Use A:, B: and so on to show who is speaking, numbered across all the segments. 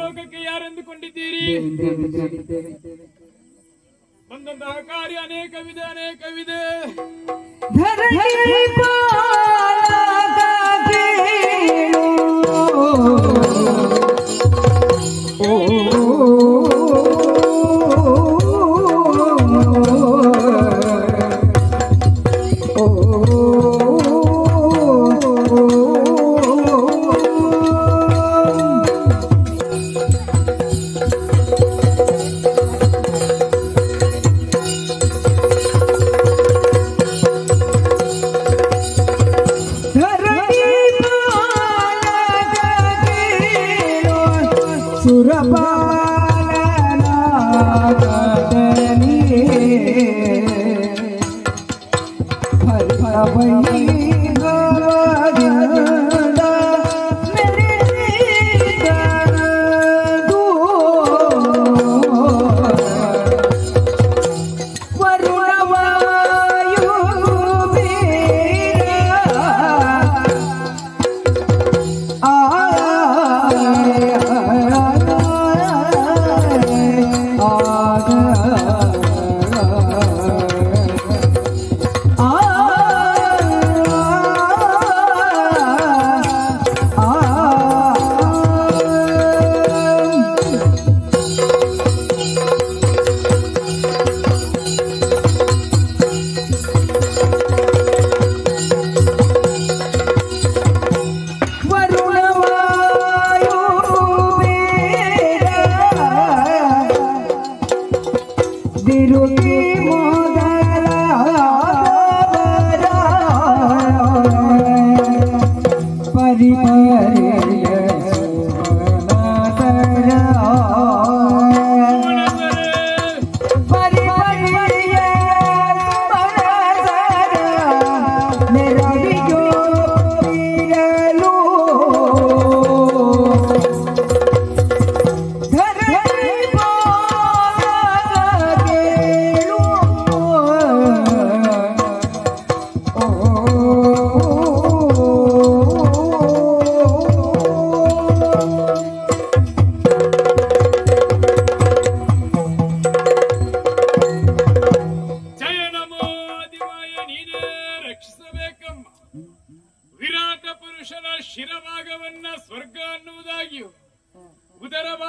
A: ಲೋಕಕ್ಕೆ ಯಾರೆಂದುಕೊಂಡಿದ್ದೀರಿ? ಬಂದಂತಹ ಕಾರ್ಯ ಅನೇಕವಿದೆ ಅನೇಕವಿದೆ.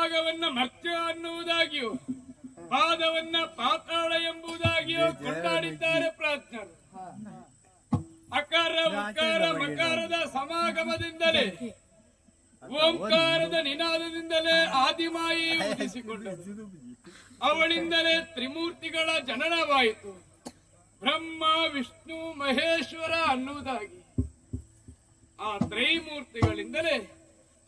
A: ಪಾದಭಾಗವನ್ನ ಮರ್ತ್ಯ ಅನ್ನುವುದಾಗಿಯೂ ಪಾದವನ್ನ ಪಾತಾಳ ಎಂಬುದಾಗಿಯೂ ಕೊಂಡಾಡಿದ್ದಾರೆ ಪ್ರಾಜ್ಞರು. ಅಕಾರ ಉಕಾರ ಮಕಾರದ ಸಮಾಗಮದಿಂದಲೇ ಓಂಕಾರದ ನಿನಾದದಿಂದಲೇ ಆದಿಮಾಯಿ ಉದಿಸಿಕೊಂಡರು. ಅವಳಿಂದಲೇ ತ್ರಿಮೂರ್ತಿಗಳ ಜನನವಾಯಿತು. ಬ್ರಹ್ಮ ವಿಷ್ಣು ಮಹೇಶ್ವರ ಅನ್ನುವುದಾಗಿ ಆ ತ್ರೈಮೂರ್ತಿಗಳಿಂದಲೇ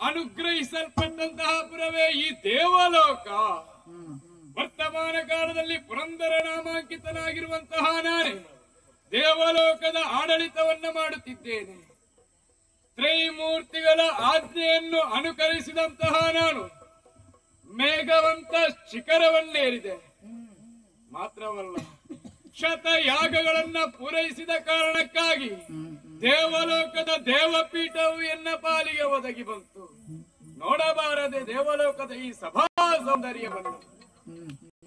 A: ಅನುಗ್ರಹಿಸಲ್ಪಟ್ಟಂತಹ ಪುರವೇ ಈ ದೇವಲೋಕ. ವರ್ತಮಾನ ಕಾಲದಲ್ಲಿ ಪುರಂದರ ನಾಮಾಂಕಿತನಾಗಿರುವಂತಹ ನಾನೇ ದೇವಲೋಕದ ಆಡಳಿತವನ್ನ ಮಾಡುತ್ತಿದ್ದೇನೆ. ತ್ರೈಮೂರ್ತಿಗಳ ಆಜ್ಞೆಯನ್ನು ಅನುಕರಿಸಿದಂತಹ ನಾನು ಮೇಘವಂತ ಶಿಖರವನ್ನೇರಿದೆ. ಮಾತ್ರವಲ್ಲ, ಶತಯಾಗಗಳನ್ನ ಪೂರೈಸಿದ ಕಾರಣಕ್ಕಾಗಿ ದೇವಲೋಕದ ದೇವಪೀಠವು ಎನ್ನ ಪಾಲಿಗೆ ಒದಗಿ ಬಂತು. ನೋಡಬಾರದೆ ದೇವಲೋಕದ ಈ ಸಭಾ ಸೌಂದರ್ಯವನ್ನು.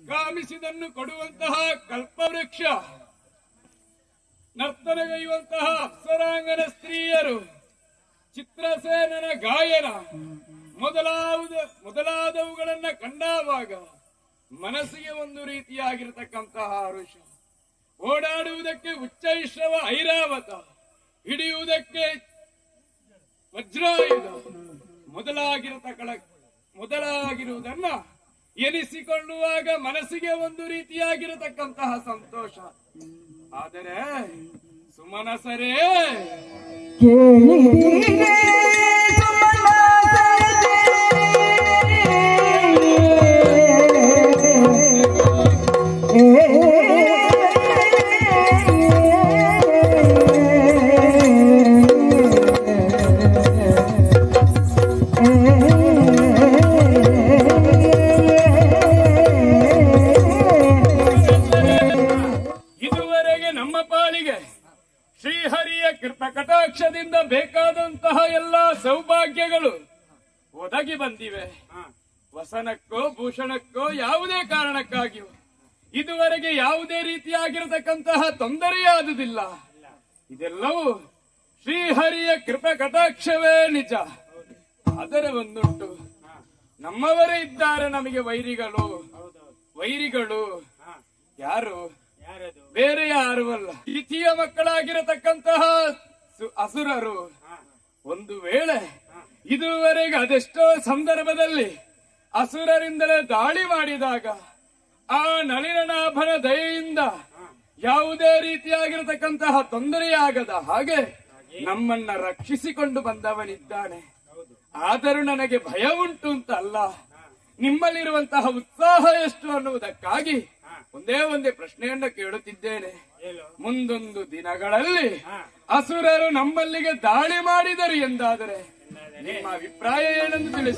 A: ಕಾಮಿಸಿದನ್ನು ಕೊಡುವಂತಹ ಕಲ್ಪವೃಕ್ಷ, ನರ್ತನಗೈಯುವಂತಹ ಅಪ್ಸರಾಂಗನ ಸ್ತ್ರೀಯರು, ಚಿತ್ರಸೇನನ ಗಾಯನ ಮೊದಲಾದವುಗಳನ್ನ ಕಂಡಾವಾಗ ಮನಸ್ಸಿಗೆ ಒಂದು ರೀತಿಯಾಗಿರತಕ್ಕಂತಹ ಹರುಷ. ಓಡಾಡುವುದಕ್ಕೆ ಉಚ್ಚೈಶ್ರವ ಐರಾವತ, ಹಿಡಿಯುವುದಕ್ಕೆ ವಜ್ರಾಯುಧ ಮೊದಲಾಗಿರುವುದನ್ನ ಎನಿಸಿಕೊಳ್ಳುವಾಗ ಮನಸ್ಸಿಗೆ ಒಂದು ರೀತಿಯಾಗಿರತಕ್ಕಂತಹ ಸಂತೋಷ. ಆದರೆ ಸುಮನಸರೇ, ಇದುವರೆಗೆ ನಮ್ಮ ಪಾಲಿಗೆ ಶ್ರೀಹರಿಯ ಕೃಪಾ ಕಟಾಕ್ಷದಿಂದ ಬೇಕಾದಂತಹ ಎಲ್ಲಾ ಸೌಭಾಗ್ಯಗಳು ಒದಗಿ ಬಂದಿವೆ. ವಸನಕ್ಕೋ ಭೂಷಣಕ್ಕೋ ಯಾವುದೇ ಕಾರಣಕ್ಕಾಗಿಯೂ ಇದುವರೆಗೆ ಯಾವುದೇ ರೀತಿಯಾಗಿರತಕ್ಕಂತಹ ತೊಂದರೆಯಾದುದಿಲ್ಲ. ಇದೆಲ್ಲವೂ ಶ್ರೀಹರಿಯ ಕೃಪಾ ಕಟಾಕ್ಷವೇ ನಿಜ. ಆದರೆ ಒಂದುಂಟು, ನಮ್ಮವರೇ ಇದ್ದಾರೆ ನಮಗೆ ವೈರಿಗಳು. ಯಾರು? ಬೇರೆ ಯಾರು ಅಲ್ಲ, ಇತಿಯ ಮಕ್ಕಳಾಗಿರತಕ್ಕಂತಹ ಅಸುರರು. ಒಂದು ವೇಳೆ ಇದುವರೆಗೆ ಅದೆಷ್ಟೋ ಸಂದರ್ಭದಲ್ಲಿ ಅಸುರರಿಂದಲೇ ದಾಳಿ ಮಾಡಿದಾಗ ಆ ನಳಿನನಾಭನ ದಯೆಯಿಂದ ಯಾವುದೇ ರೀತಿಯಾಗಿರತಕ್ಕಂತಹ ತೊಂದರೆಯಾಗದ ಹಾಗೆ ನಮ್ಮನ್ನ ರಕ್ಷಿಸಿಕೊಂಡು ಬಂದವನಿದ್ದಾನೆ. ಆದರೂ ನನಗೆ ಭಯ ಉಂಟು ಅಂತ ಅಲ್ಲ, ನಿಮ್ಮಲ್ಲಿರುವಂತಹ ಉತ್ಸಾಹ ಎಷ್ಟು ಅನ್ನುವುದಕ್ಕಾಗಿ ಒಂದೇ ಪ್ರಶ್ನೆಯನ್ನು ಕೇಳುತ್ತಿದ್ದೇನೆ. ಮುಂದೊಂದು ದಿನಗಳಲ್ಲಿ ಅಸುರರು ನಮ್ಮಲ್ಲಿಗೆ ದಾಳಿ ಮಾಡಿದರು ಎಂದಾದರೆ ನಿಮ್ಮ ಅಭಿಪ್ರಾಯ ಏನೆಂದು ತಿಳಿಸಿ.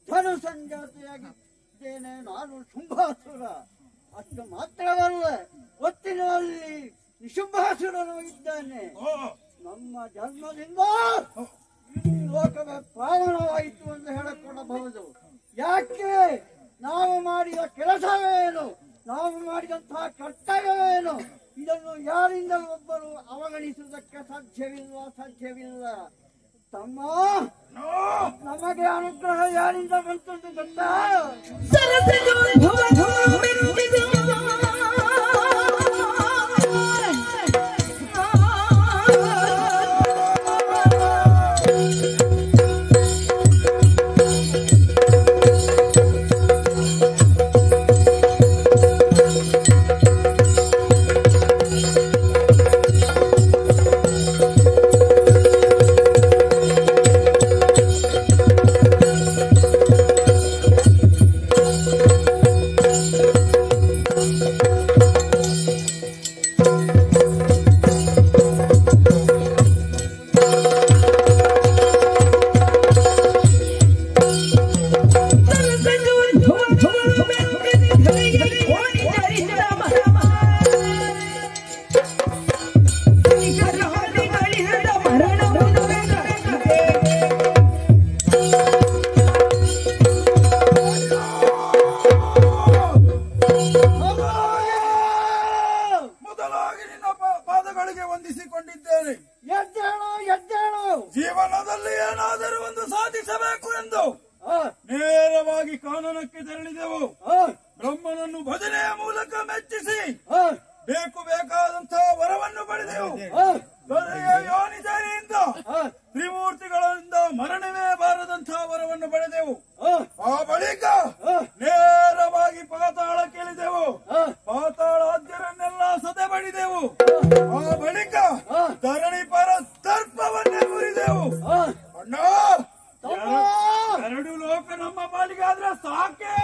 B: ಧನುಸಂಜಾತಿಯಾಗಿದ್ದೇನೆ ನಾನು ಶುಂಭಾಸುರ. ಅಷ್ಟು ಮಾತ್ರವಲ್ಲ, ಒತ್ತಿನಲ್ಲಿ ನಿಶುಂಭಾಸುರನು ಇದ್ದಾನೆ. ನಮ್ಮ ಜನ್ಮದಿಂದ ಇಡೀ ಲೋಕವೇ ಪಾವನವಾಯಿತು ಎಂದು ಹೇಳಿಕೊಳ್ಳಬಹುದು. ಯಾಕೆ? ನಾವು ಮಾಡಿದ ಕೆಲಸವೇನು, ನಾವು ಮಾಡಿದಂತಹ ಕರ್ತವ್ಯವೇನು, ಇದನ್ನು ಯಾರಿಂದ ಒಬ್ಬರು ಅವಗಣಿಸುವುದಕ್ಕೆ ಸಾಧ್ಯವಿಲ್ಲ. ತಮ್ಮ, ನಮಗೆ ಅನುಗ್ರಹ ಯಾರಿಂದ ಬಂತಂದು ಗೊತ್ತಾ?
C: ವಂದಿಸಿಕೊಂಡಿದ್ದೇನೆ. ಜೀವನದಲ್ಲಿ ಏನಾದರೂ ಒಂದು ಸಾಧಿಸಬೇಕು ಎಂದು ನೇರವಾಗಿ ಕಾನನಕ್ಕೆ ತೆರಳಿದೆವು. ಬ್ರಹ್ಮನನ್ನು ಭಜನೆಯ ಮೂಲಕ ಮೆಚ್ಚಿಸಿ ಬೇಕಾದಂತಹ ವರವನ್ನು ಪಡೆದೆವು. ಯೋನಿಜರಿಂದ ತ್ರಿಮೂರ್ತಿಗಳಿಂದ ಮರಣವೇ ಬಾರದಂತಹ ವರವನ್ನು ಪಡೆದೆವು. ಆ ಬಳಿಕ ನೇರವಾಗಿ ಪಾತಾಳಕ್ಕೆ ಇಳಿದೆವು. ಪಾತಾಳಾದ್ಯರನ್ನೆಲ್ಲ ಸದೆ ಬಡಿದೆವು. ಆ ಬಳಿಕ ಧರಣಿ ಪರ ದರ್ಪವನ್ನೇ ಮುರಿದೆವು. ಅಣ್ಣ, ಎರಡು ಲೋಕ ನಮ್ಮ ಪಾಲಿಗಾದ್ರೆ ಸಾಕೆ.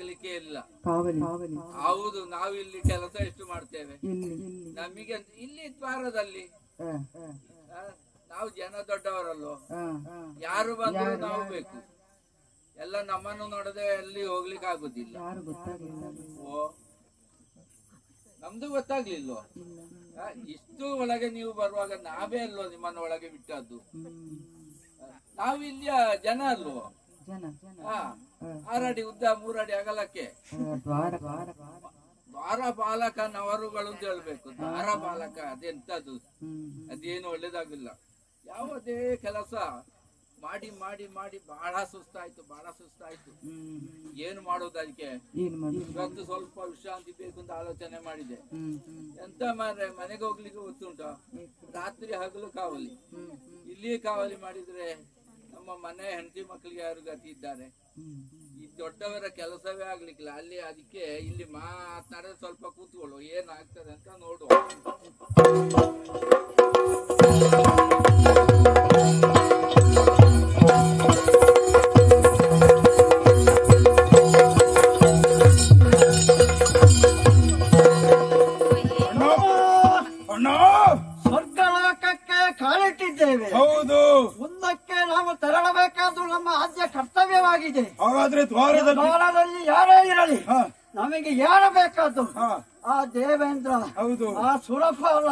D: ಆಗ್ಲಿಕ್ಕೆ ಇಲ್ಲ. ಹೌದು, ನಾವು ಇಲ್ಲಿ ಕೆಲಸ ಎಷ್ಟು ಮಾಡ್ತೇವೆ ನಮಗೆ ಇಲ್ಲಿ ದ್ವಾರದಲ್ಲಿ. ನಾವು ಜನ ದೊಡ್ಡವರಲ್ಲೋ, ಯಾರು ಬಂದ್ರು ನಾವು ಬೇಕು. ಎಲ್ಲ ನಮ್ಮನ್ನು ನೋಡದೆ ಎಲ್ಲಿ ಹೋಗ್ಲಿಕ್ಕೆ ಆಗುದಿಲ್ಲ. ಓ, ನಮ್ದು ಗೊತ್ತಾಗ್ಲಿಲ್ವ? ಇಷ್ಟು ಒಳಗೆ ನೀವು ಬರುವಾಗ ನಾವೇ ಅಲ್ವೋ ನಿಮ್ಮನ್ನ ಒಳಗೆ ಬಿಟ್ಟದ್ದು. ನಾವು ಇಲ್ಲಿಯ ಜನ ಅಲ್ವೋ? 6 ಅಡಿ ಉದ್ದ 3 ಅಡಿ ಅಗಲಕ್ಕೆ ದ್ವಾರಪಾಲಕನವರುಗಳು ಅಂತ ಹೇಳ್ಬೇಕು. ದ್ವಾರಪಾಲಕ ಅದೆಂತದ್ದು? ಅದೇನು ಒಳ್ಳೇದಾಗಿಲ್ಲ. ಯಾವುದೇ ಕೆಲಸ ಮಾಡಿ ಮಾಡಿ ಮಾಡಿ ಬಹಳ ಸುಸ್ತಾಯ್ತು. ಏನು ಮಾಡೋದು ಅದಕ್ಕೆ? ಇವತ್ತು ಸ್ವಲ್ಪ ವಿಶ್ರಾಂತಿ ಬೇಕು ಅಂತ ಆಲೋಚನೆ ಮಾಡಿದೆ. ಎಂತ ಮನೆಗೆ ಹೋಗ್ಲಿಕ್ಕೆ ಗೊತ್ತುಂಟ? ರಾತ್ರಿ ಹಗಲು ಕಾವಲಿ. ಇಲ್ಲಿ ಕಾವಲಿ ಮಾಡಿದ್ರೆ ನಮ್ಮ ಮನೆ ಹೆಂಡತಿ ಮಕ್ಕಳಿಗೆ ಯಾರು ಗತಿ ಇದ್ದಾರೆ? ಈ ದೊಡ್ಡವರ ಕೆಲಸವೇ ಆಗ್ಲಿಕ್ಕಿಲ್ಲ ಅಲ್ಲಿ. ಅದಕ್ಕೆ ಇಲ್ಲಿ ಮಾತನಾಡಿದ್ರೆ ಸ್ವಲ್ಪ ಕೂತ್ಕೊಳ್ಳು, ಏನಾಗ್ತದೆ ಅಂತ ನೋಡುವ.
B: ಸ್ವರ್ಗಲೋಕಕ್ಕೆ ಕಾಲಿಟ್ಟಿದ್ದೇವೆ.
C: ಹೌದು,
B: ಮುಂದಕ್ಕೆ ನಾವು ತೆರಳಬೇಕಾದ್ದು ನಮ್ಮ ಆದ್ಯ ಕರ್ತವ್ಯವಾಗಿದೆ.
C: ಹಾಗಾದ್ರೆ ದ್ವಾರದಲ್ಲಿ
B: ಯಾರೇ ಇರಲಿ, ನಮಗೆ ಯಾರು ಬೇಕಾದ್ದು ಆ ದೇವೇಂದ್ರ,
C: ಹೌದು,
B: ಆ ಸುರಪಾಲ,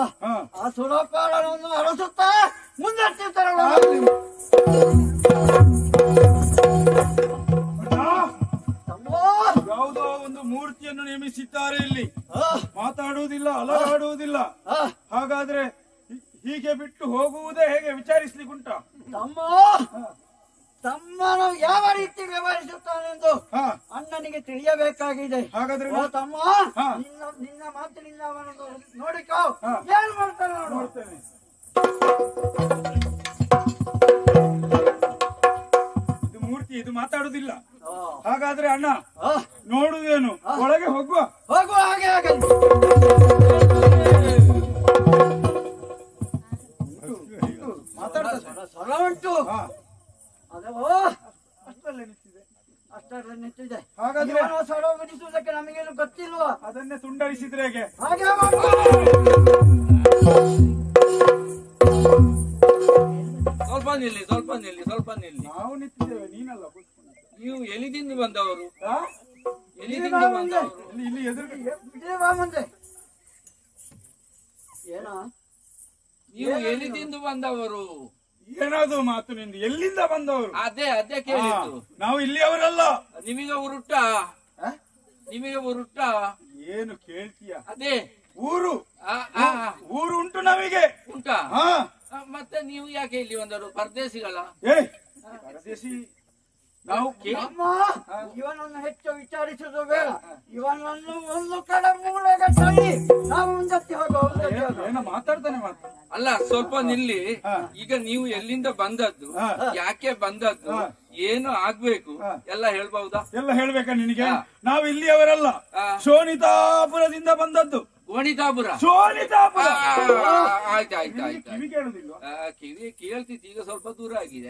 B: ಆ ಸುರಪಾಲನನ್ನು ಅರಸುತ್ತಾ ಮುಂದಕ್ಕೆ ತೆರಳ.
C: ಯಾವುದೋ ಒಂದು ಮೂರ್ತಿಯನ್ನು ನೇಮಿಸಿದ್ದಾರೆ ಇಲ್ಲಿ. ಮಾತಾಡುವುದಿಲ್ಲ, ಅಲಗಾಡುವುದಿಲ್ಲ. ಹಾಗಾದ್ರೆ ಹೀಗೆ ಬಿಟ್ಟು ಹೋಗುವುದೇ ಹೇಗೆ? ವಿಚಾರಿಸ್ಲಿಕ್ಕುಂಟ?
B: ತಮ್ಮನು ಯಾವ ರೀತಿ ವ್ಯವಹರಿಸುತ್ತಾನೆಂದು ಅಣ್ಣನಿಗೆ ತಿಳಿಯಬೇಕಾಗಿದೆ.
C: ಹಾಗಾದ್ರೆ
B: ತಮ್ಮ, ನಿನ್ನ ಮಾತಿನಿಂದ ಅವನನ್ನು ನೋಡಿಕೋ, ಏನ್ ಮಾಡ್ತಾನೆ ನೋಡ್ತೇನೆ.
C: ಇದು ಮೂರ್ತಿ, ಇದು ಮಾತಾಡುವುದಿಲ್ಲ. ಹಾಗಾದ್ರೆ ಅಣ್ಣ ನೋಡುವುದೇನು? ಒಳಗೆ ಹೋಗುವ
B: ಹಾಗೆ ಆಗಲಿ. ಸ್ವರ ಉಂಟು, ಅದವೋ ಅಷ್ಟರಲ್ಲೇ ನಿಂತಿದೆ.
C: ಹಾಗಾದ್ರೆ
B: ಸ್ವರ ಉದಿಸುವುದಕ್ಕೆ ನಮಗೇನು ಗೊತ್ತಿಲ್ವಾ?
C: ಅದನ್ನೇ ತುಂಡರಿಸಿದ್ರೆ ಹೇಗೆ?
B: ಹಾಗೆ
D: ಸ್ವಲ್ಪ ನಿಲ್ಲಿ.
C: ನಾವು ನಿಂತಿದ್ದೇವೆ, ನೀನಲ್ಲ.
D: ನೀವು ಎಲ್ಲಿದಿಂದ ಬಂದವರು?
C: ಇಲ್ಲಿ
B: ಮುಂದೆ ಏನೋ
D: ನೀವು ಎಲ್ಲಿದಿಂದ ಬಂದವರು?
C: ಏನದು ಮಾತು ನಿಂದು? ಎಲ್ಲಿಂದ ಬಂದವರು?
D: ಅದೇ ಕೇಳಿದ್ದು.
C: ನಾವು ಇಲ್ಲಿಯವರಲ್ಲ.
D: ನಿಮಗೆ ಉರುಟ್ಟ
C: ಏನು ಕೇಳ್ತೀಯ?
D: ಅದೇ
C: ಊರು ಉಂಟು ನಮಗೆ.
D: ಉಂಟಾ? ಮತ್ತೆ ನೀವು ಯಾಕೆ ಇಲ್ಲಿ ಬಂದರು? ಪರದೇಶಿಗಳ?
C: ಪರದೇಶಿ ನಾವು
B: ಇವನನ್ನು ಹೆಚ್ಚು ವಿಚಾರಿಸುವುದು ಬೇಡ. ಇವನನ್ನು ಒಂದು ಕಡೆ ಮೂಲೆಗೆ ತಳ್ಳಿ ನಾವು ಮುಂದಕ್ಕೆ ಹೋಗುವ.
C: ಮಾತಾಡ್ತಾನೆ
D: ಅಲ್ಲ, ಸ್ವಲ್ಪ ನಿಲ್ಲಿ. ಈಗ ನೀವು ಎಲ್ಲಿಂದ ಬಂದದ್ದು, ಯಾಕೆ ಬಂದದ್ದು, ಏನು ಆಗ್ಬೇಕು ಎಲ್ಲ ಹೇಳ್ಬಹುದಾ?
C: ಎಲ್ಲ ಹೇಳ್ಬೇಕಾ ನಿನಗೆ? ನಾವು ಇಲ್ಲಿಯವರಲ್ಲ, ಶೋಣಿತಾಪುರದಿಂದ ಬಂದದ್ದು.
D: ಶೋಣಿತಾಪುರ. ಆಯ್ತಾಯ್ತು. ಕಿವಿ ಕೇಳ್ತಿತ್ತು, ಈಗ ಸ್ವಲ್ಪ ದೂರ ಆಗಿದೆ.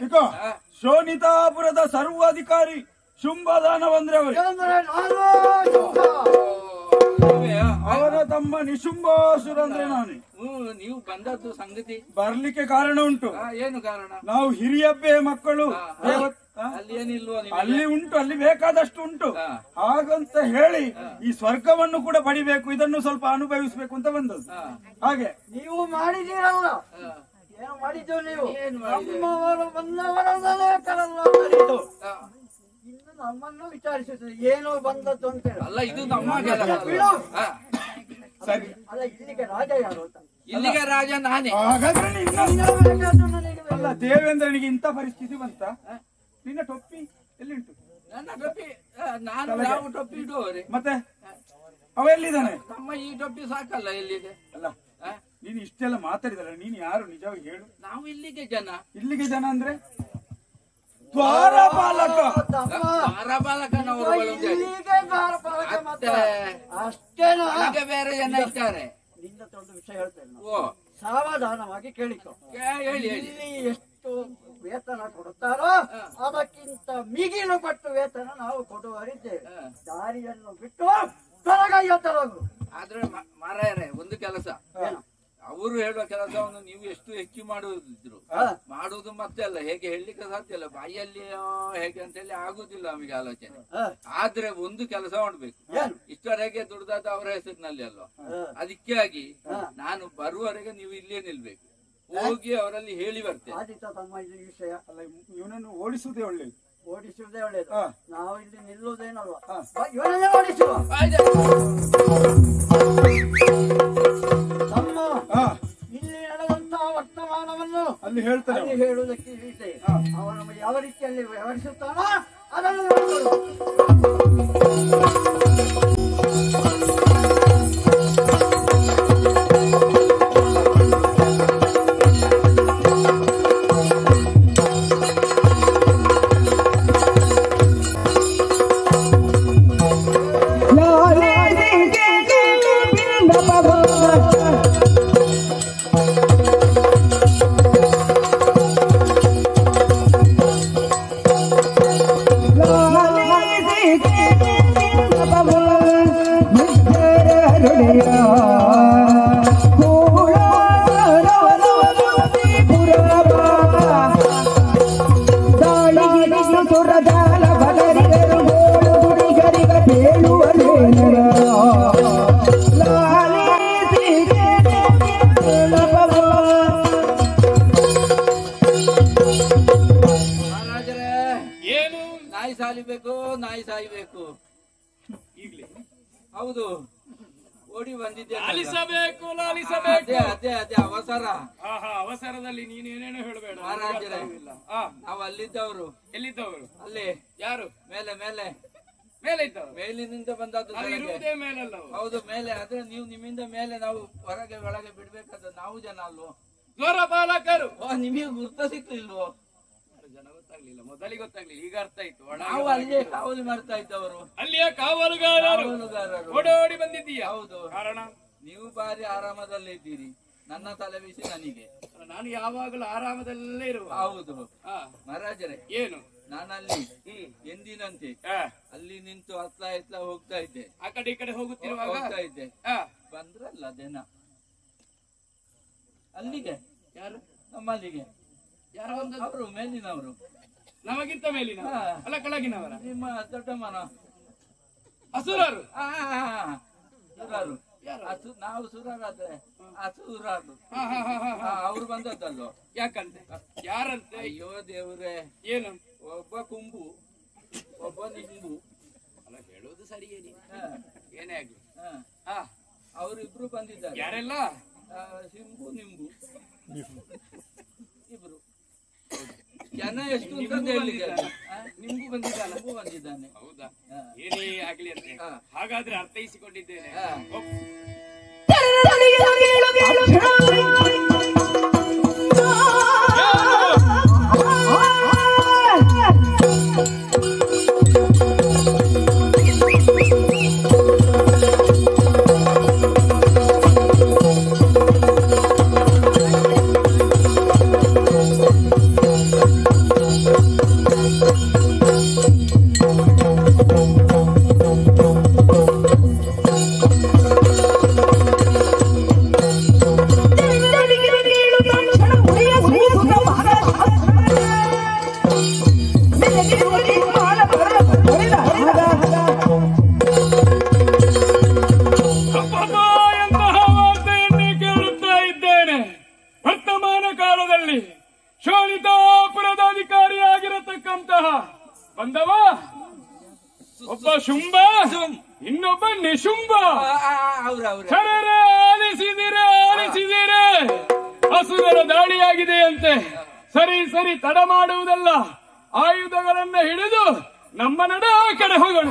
C: ಶೋಣಿತಾಪುರದ ಸರ್ವಾಧಿಕಾರಿ ಶುಂಭದಾನ ಬಂದ್ರೆ ಅವರ ತಮ್ಮ ನಿಶುಂಭಾಸುರ ಅಂದ್ರೆ ನಾನು.
D: ನೀವು ಬಂದದ್ದು ಸಂಗತಿ
C: ಬರ್ಲಿಕ್ಕೆ ಕಾರಣ ಉಂಟು.
D: ಏನು ಕಾರಣ?
C: ನಾವು ಹಿರಿಯಬ್ಬೆ ಮಕ್ಕಳು.
D: ಅಲ್ಲಿ ಏನಿಲ್ವಾ?
C: ಅಲ್ಲಿ ಉಂಟು, ಅಲ್ಲಿ ಬೇಕಾದಷ್ಟು ಉಂಟು. ಹಾಗಂತ ಹೇಳಿ ಈ ಸ್ವರ್ಗವನ್ನು ಕೂಡ ಪಡಿಬೇಕು, ಇದನ್ನು ಸ್ವಲ್ಪ ಅನುಭವಿಸ್ಬೇಕು ಅಂತ ಬಂದದ್ದು. ಹಾಗೆ
B: ನೀವು ಮಾಡಿದೀರಲ್ಲ, ಏನು ಮಾಡಿದ್ದು ನೀವು? ನಮ್ಮವರು ಬಂದವರಲ್ಲೇ ಕರಲ್ಲ ಕರೀತು. ಇನ್ನು ನಮ್ಮನ್ನು ವಿಚಾರಿಸುತ್ತದೆ ಏನೋ ಬಂದದ್ದು ಅಂತ ಹೇಳಿ.
D: ಅಲ್ಲ, ಇದು ನಮ್ಮ
C: ಸರಿ.
B: ಅಲ್ಲ, ಇಲ್ಲಿಗೆ ರಾಜ ಯಾರು ಅಂತ?
D: ಇಲ್ಲಿಗೆ ರಾಜ ನಾನೇ.
C: ಹಾಗಾದ್ರೆ ಅಲ್ಲ, ದೇವೇಂದ್ರನಿಗೆ ಇಂಥ ಪರಿಸ್ಥಿತಿ ಬಂತ? ನಿನ್ನ ಟೊಪ್ಪಿ ಎಲ್ಲಿಂಟು?
D: ನನ್ನ ಟೊಪ್ಪಿ ನಾನು ಯಾವ ಟೊಪ್ಪಿ ಇಡುವವರೇ?
C: ಮತ್ತೆ ಅವ ಎಲ್ಲಿದ್ದಾನೆ?
D: ನಮ್ಮ ಈ ಟೊಪ್ಪಿ ಸಾಕಲ್ಲ, ಎಲ್ಲಿದೆ?
C: ಅಲ್ಲ, ನೀನು ಇಷ್ಟೆಲ್ಲ ಮಾತಾಡಿದಲ್ಲ, ನೀನು ಯಾರು ನಿಜವಾಗಿ ಹೇಳು?
D: ನಾವು ಇಲ್ಲಿಗೆ ಜನ.
C: ಇಲ್ಲಿಗೆ ಜನ ಅಂದ್ರೆ ದ್ವಾರಪಾಲಕ.
D: ಅಷ್ಟೇ ಬೇರೆ ಜನ ಇದ್ದಾರೆ.
B: ನಿನ್ನ ಒಂದು ವಿಷಯ ಹೇಳ್ತೇನೆ, ಸಾವಧಾನವಾಗಿ ಕೇಳಿಕೊ.
D: ಹೇಳಿ.
B: ಇಲ್ಲಿ ಎಷ್ಟು ವೇತನ ಕೊಡುತ್ತಾರೋ ಅದಕ್ಕಿಂತ ಮಿಗಿಲು ಪಟ್ಟು ವೇತನ ನಾವು ಕೊಡುವರಿದ್ದೇವೆ. ದಾರಿಯನ್ನು ಬಿಟ್ಟು ತೊಲಗಯ್ಯ ತೊಲಗು.
D: ಆದ್ರೆ ಮಾರಾಯರೇ ಒಂದು ಕೆಲಸ, ಅವರು ಹೇಳುವ ಕೆಲಸವನ್ನು ನೀವು ಎಷ್ಟು ಹೆಚ್ಚು ಮಾಡುವುದಿದ್ರು ಮಾಡುವುದು ಮತ್ತೆ ಅಲ್ಲ, ಹೇಗೆ ಹೇಳಲಿಕ್ಕೆ ಸಾಧ್ಯ ಇಲ್ಲ, ಬಾಯಲ್ಲಿ ಹೇಗೆ ಅಂತ ಹೇಳಿ ಆಗುದಿಲ್ಲ ನಮಗೆ ಆಲೋಚನೆ. ಆದ್ರೆ ಒಂದು ಕೆಲಸ ಮಾಡ್ಬೇಕು, ಇಷ್ಟವರೆಗೆ ದುಡ್ದಾದ ಅವರ ಹೆಸರಿನಲ್ಲಿ ಅಲ್ವಾ, ಅದಕ್ಕಾಗಿ ನಾನು ಬರುವವರೆಗೆ ನೀವು ಇಲ್ಲೇ ನಿಲ್ಬೇಕು, ಹೋಗಿ ಅವರಲ್ಲಿ ಹೇಳಿ ಬರ್ತೇನೆ.
B: ಆದಿತ್ಯ ತಮ್ಮ ಇದು ವಿಷಯ
C: ಅಲ್ಲ, ಇವನನ್ನು ಓಡಿಸುವುದೇ ಒಳ್ಳೇದು.
B: ಓಡಿಸುವುದೇ ಒಳ್ಳೇದು. ನಾವು ಇಲ್ಲಿ ನಿಲ್ಲುವುದೇನಲ್ವ, ಇವನನ್ನೇ ಓಡಿಸುವ. ತಮ್ಮ ಇಲ್ಲಿ ನಡೆದಂತಹ ವರ್ತಮಾನವನ್ನು
C: ಅಲ್ಲಿ ಹೇಳ್ತಾರೆ,
B: ಅಲ್ಲಿ ಹೇಳುವುದಕ್ಕೆ ಇದೆ. ಅವನು ಯಾವ ರೀತಿಯಲ್ಲಿ ವ್ಯವಹರಿಸುತ್ತಾನೋ ಅದನ್ನು ನೋಡಿಕೊಳ್ಳು.
D: ನಾಯಿ ಸಾಯ್ಬೇಕು ಈಗಲೇ. ಹೌದು, ಓಡಿ ಬಂದಿದ್ದೆ.
A: ಲಾಲಿಸಬೇಕು ಲಾಲಿಸಬೇಕು.
D: ಅದೇ ಅದೇ ಅವಸರ.
A: ಅವಸರದಲ್ಲಿ ನೀನೇನೇನು ಹೇಳಬೇಡ
D: ಮಹಾರಾಜರೇ. ನಾವು ಅಲ್ಲಿದ್ದವರು.
A: ಎಲ್ಲಿದ್ದವರು?
D: ಅಲ್ಲಿ.
A: ಯಾರು?
D: ಮೇಲೆ ಮೇಲೆ
A: ಮೇಲೆ ಇದ್ದವರು.
D: ಮೇಲಿನಿಂದ ಬಂದದ್ದು.
A: ಇರುವುದೇ ಮೇಲಲ್ಲ.
D: ಹೌದು ಮೇಲೆ. ಆದ್ರೆ ನೀವು ನಿಮ್ಮಿಂದ ಮೇಲೆ ನಾವು ಹೊರಗೆ ಒಳಗೆ ಬಿಡ್ಬೇಕಾದ ನಾವು ಜನ ಅಲ್ವೋ?
A: ಜ್ವರ ಬಾಲಕರು.
D: ನಿಮಗೆ ಗುರ್ತ ಸಿಕ್ಲಿಲ್ವೋ?
A: ಜನ ಗೊತ್ತಾಗ್ಲಿಲ್ಲ, ಮೊದಲಿಗೆ ಗೊತ್ತಾಗ್ಲಿಲ್ಲ, ಈಗ ಅರ್ಥ ಆಯ್ತು.
D: ನಾವು ಅಲ್ಲಿಯೇ ಕಾವಲು ಮಾಡ್ತಾ ಇದ್ದವರು.
A: ಅಲ್ಲಿಯ ಕಾವಲುಗಾರರು ಓಡೋಡಿ ಬಂದಿದ್ದೀಯ.
D: ಹೌದು.
A: ಕಾರಣ
D: ನೀವು ಬಾರಿ ಆರಾಮದಲ್ಲೇ ಇದ್ದೀರಿ, ನನ್ನ ತಲೆ ಬಿಸಿ ನನಗೆ.
A: ನಾನು ಯಾವಾಗಲೂ ಆರಾಮದಲ್ಲೇ ಇರುವ.
D: ಹೌದು ಮಹಾರಾಜರೇ.
A: ಏನು?
D: ನಾನಲ್ಲಿ ಎಂದಿನಂತೆ ಅಲ್ಲಿ ನಿಂತು ಹತ್ಲ ಎತ್ಲ ಹೋಗ್ತಾ ಇದ್ದೆ,
A: ಆ ಕಡೆ ಈ ಕಡೆ ಹೋಗುತ್ತಿರುವಾಗ
D: ಹೋಗ್ತಾ ಇದ್ದೆ. ಬಂದ್ರಲ್ಲ ದಿನ ಅಲ್ಲಿಗೆ. ಯಾರು? ನಮ್ಮಲ್ಲಿಗೆ. ಯಾರು? ಅವರು ಮೇಲಿನವರು.
A: ನಮಗಿಂತ ಮೇಲಿನ ಅಲ್ಲ, ಕೆಳಗಿನವರ?
D: ನಿಮ್ಮ ದೊಡ್ಡಮ್ಮನ
A: ಅಸುರರು.
D: ಸುರರು. ನಾವು ಸುರರಾದ್ರೆ ಅಸುರರು. ಅವ್ರು ಬಂದದ್ದಲ್ವ?
A: ಯಾಕಂತೆ? ಯಾರಂತೆ?
D: ಅಯ್ಯೋ ದೇವ್ರೆ.
A: ಏನು?
D: ಒಬ್ಬ ಕುಂಬು, ಒಬ್ಬ ನಿಂಬು.
A: ಅಲ್ಲ, ಹೇಳುವುದು ಸರಿಯೇನಿ, ಏನೇ ಆಗ್ಲಿ.
D: ಅವರಿಬ್ರು ಬಂದಿದ್ದಾರೆ.
A: ಯಾರೆಲ್ಲ?
D: ಸಿಂಬು ನಿಂಬು ಇಬ್ರು. ಜನ ಎಷ್ಟು ಅಂತ ಹೇಳಿದ್ದಾರೆ.
A: ನಿಂಬು ಬಂದಿದ್ದಾನೆ.
D: ನಿಂಬು ಬಂದಿದ್ದಾನೆ.
A: ಹೌದಾ? ಏನೇ ಆಗ್ಲಿ ಅಂತ ಹಾಗಾದ್ರೆ ಅರ್ಥೈಸಿಕೊಂಡಿದ್ದೇನೆ. ಬಂದವ ಒಬ್ಬ ಶುಂಭ, ಇನ್ನೊಬ್ಬ ನಿಶುಂಭ. ಆಲಿಸಿದಿರೆ ಆಲಿಸಿದಿರೆ, ಹಸುಗಳ ದಾಳಿಯಾಗಿದೆ ಅಂತೆ. ಸರಿ ಸರಿ, ತಡ ಮಾಡುವುದಲ್ಲ, ಆಯುಧಗಳನ್ನ ಹಿಡಿದು ನಮ್ಮ ನಡ ಆ ಕಡೆ ಹೋಗೋಣ.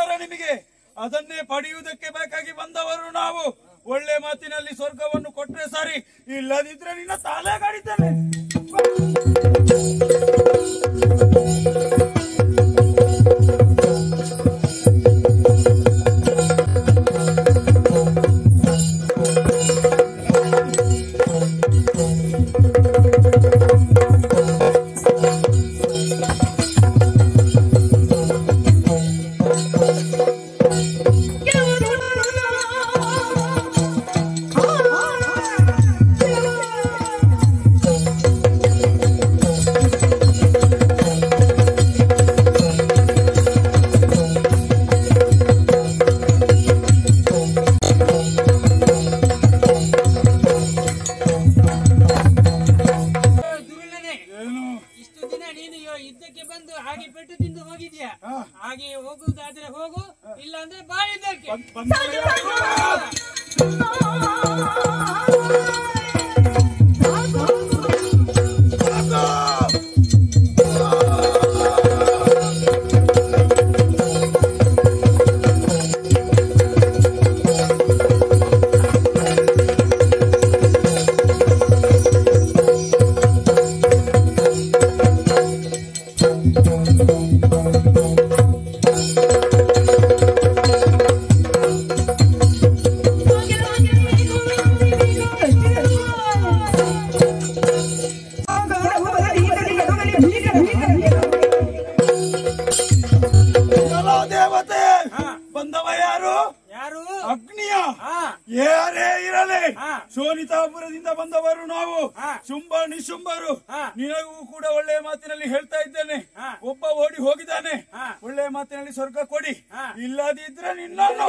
C: ಅಧಿಕಾರ ನಿಮಗೆ, ಅದನ್ನೇ ಪಡೆಯುವುದಕ್ಕೆ ಬೇಕಾಗಿ ಬಂದವರು ನಾವು. ಒಳ್ಳೆ ಮಾತಿನಲ್ಲಿ ಸ್ವರ್ಗವನ್ನು ಕೊಟ್ರೆ ಸರಿ, ಇಲ್ಲದಿದ್ರೆ ನಿನ್ನ ತಾಲೆ ಕಡಿತೇನೆ.
E: ಯುದ್ಧಕ್ಕೆ ಬಂದು ಹಾಗೆ ಪೆಟ್ಟು ತಿಂದು ಹೋಗಿದ್ಯಾ? ಹಾಗೆ ಹೋಗುವುದಾದ್ರೆ ಹೋಗು, ಇಲ್ಲ ಅಂದ್ರೆ ಬಾ ಯುದ್ಧಕ್ಕೆ.
C: ದೇವತೆ ಬಂದವ ಯಾರು? ಅಗ್ನಿಯ ಯಾರೇ ಇರಲಿ, ಶೋನಿತಾಪುರದಿಂದ ಬಂದವರು ನಾವು, ಶುಂಭ ನಿಶುಂಭರು. ನಿನಗೂ ಕೂಡ ಒಳ್ಳೆ ಮಾತಿನಲ್ಲಿ ಹೇಳ್ತಾ ಇದ್ದೇನೆ, ಒಬ್ಬ ಓಡಿ ಹೋಗಿದ್ದಾನೆ. ಒಳ್ಳೆ ಮಾತಿನಲ್ಲಿ ಸ್ವರ್ಗ ಕೊಡಿ, ಇಲ್ಲದಿದ್ರೆ ನಿನ್ನನ್ನು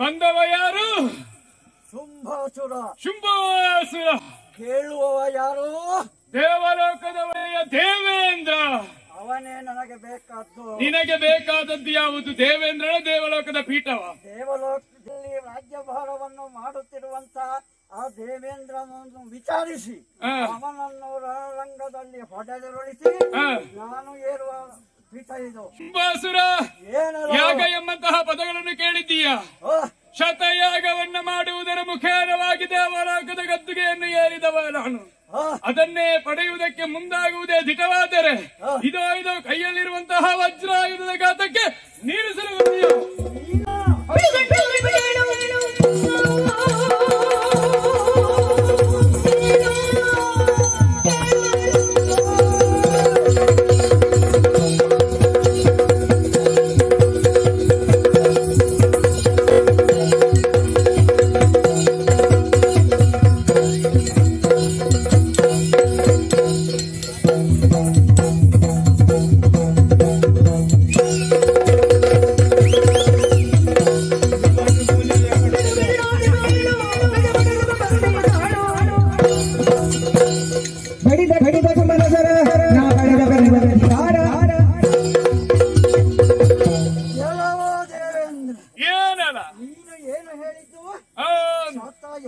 A: ಬಂದವ ಯಾರು?
B: ಶುಂಭಾಸುರ.
A: ಶುಂಭಾಸುರ.
B: ಕೇಳುವವ ಯಾರು?
A: ದೇವಲೋಕದ ಒಡೆಯ ದೇವೇಂದ್ರ.
B: ಅವನೇ ನನಗೆ ಬೇಕಾದ್ದು.
A: ನಿನಗೆ ಬೇಕಾದದ್ದು ಯಾವುದು? ದೇವೇಂದ್ರನ ದೇವಲೋಕದ ಪೀಠವ?
B: ದೇವಲೋಕದಲ್ಲಿ ರಾಜ್ಯಭಾರವನ್ನು ಮಾಡುತ್ತಿರುವಂತ ಆ ದೇವೇಂದ್ರನನ್ನು ವಿಚಾರಿಸಿ ಅವನನ್ನು ರಣರಂಗದಲ್ಲಿ ಹೊಡೆದುರುಳಿಸಿ ನಾನು ಏರುವ ಪೀಠ ಇದು.
A: ಶುಂಭಾಸುರ ಯಾಗ ಎಂಬಂತಹ ಪದಗಳನ್ನು ಕೇಳಿದ್ದೀಯಾ? ಶತಯಾಗವನ್ನ ಮಾಡುವುದರ ಮುಖೇನವಾಗಿ ದೇವಲೋಕದ ಗದ್ದುಗೆಯನ್ನು ಏರಿದವ ನಾನು. ಅದನ್ನೇ ಪಡೆಯುವುದಕ್ಕೆ ಮುಂದಾಗುವುದೇ ದಿಟವಾದರೆ ಇದೋ ಕೈಯಲ್ಲಿರುವಂತಹ ವಜ್ರಾಯುಧದ ಘಾತಕ್ಕೆ ನೀನು ಸಿಲುಗುತ್ತೀಯೋ?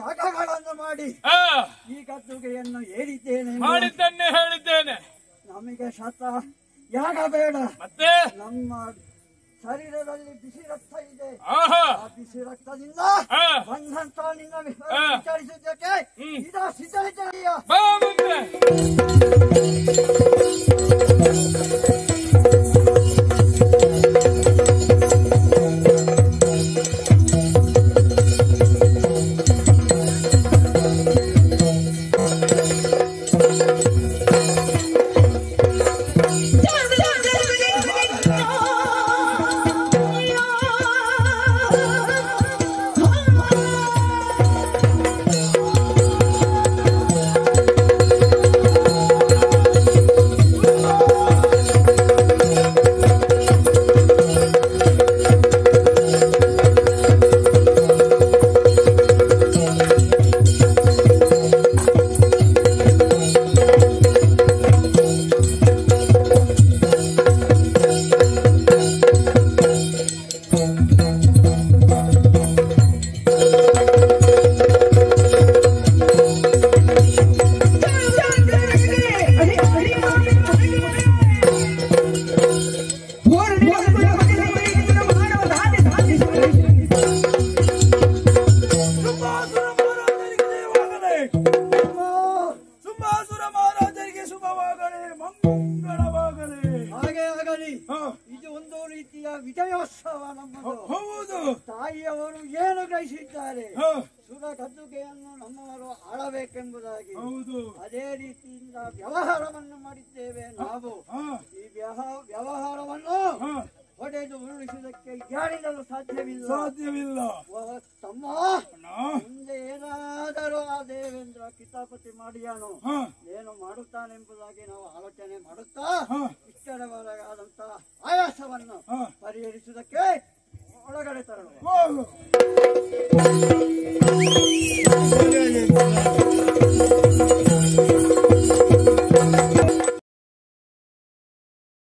B: ಯಾಗಗಳನ್ನು ಮಾಡಿ ಈ ಗದ್ದುಗೆಯನ್ನು ಏರಿದ್ದೇನೆ
A: ಮಾಡಿದ್ದನ್ನೇ ಹೇಳಿದ್ದೇನೆ.
B: ನಮಗೆ ಶತ ಯಾಗ ಬೇಡ,
A: ಮತ್ತೆ
B: ನಮ್ಮ ಶರೀರದಲ್ಲಿ ಬಿಸಿ ರಕ್ತ ಇದೆ. ಆ ಬಿಸಿ ರಕ್ತದಿಂದ ಬಂದಂತ ನಿನ್ನ ವಿಚಾರಿಸುವುದಕ್ಕೆ ಇದ ಸಿದ್ಧತೆ. ಇದು ಒಂದು ರೀತಿಯ ವಿಜಯೋತ್ಸವ ನಮ್ಮದು.
C: ಹೌದು.
B: ತಾಯಿಯವರು ಏನು ಗ್ರಹಿಸಿದ್ದಾರೆ, ಸುರ ಗದ್ದುಗೆಯನ್ನು ನಮ್ಮವರು ಆಳಬೇಕೆಂಬುದಾಗಿ. ಅದೇ ರೀತಿಯಿಂದ ವ್ಯವಹಾರವನ್ನು ಮಾಡಿದ್ದೇವೆ ನಾವು. ಈ ವ್ಯವಹಾರವನ್ನು ಹೊಡೆದು ಉರುಳಿಸುವುದಕ್ಕೆ ಯಾರಿಂದಲೂ ಸಾಧ್ಯವಿಲ್ಲ. ತಮ್ಮ ಮುಂದೆ ಏನಾದರೂ ಆ ದೇವೇಂದ್ರ ಕಿತಾಪತಿ ಮಾಡಿಯಾನು ಏನು ಮಾಡುತ್ತಾನೆಂಬುದಾಗಿ ನಾವು ಆಲೋಚನೆ ಮಾಡುತ್ತಾ ಇಷ್ಟರವರೆಗಾದಂತಹ ಆಯಾಸವನ್ನು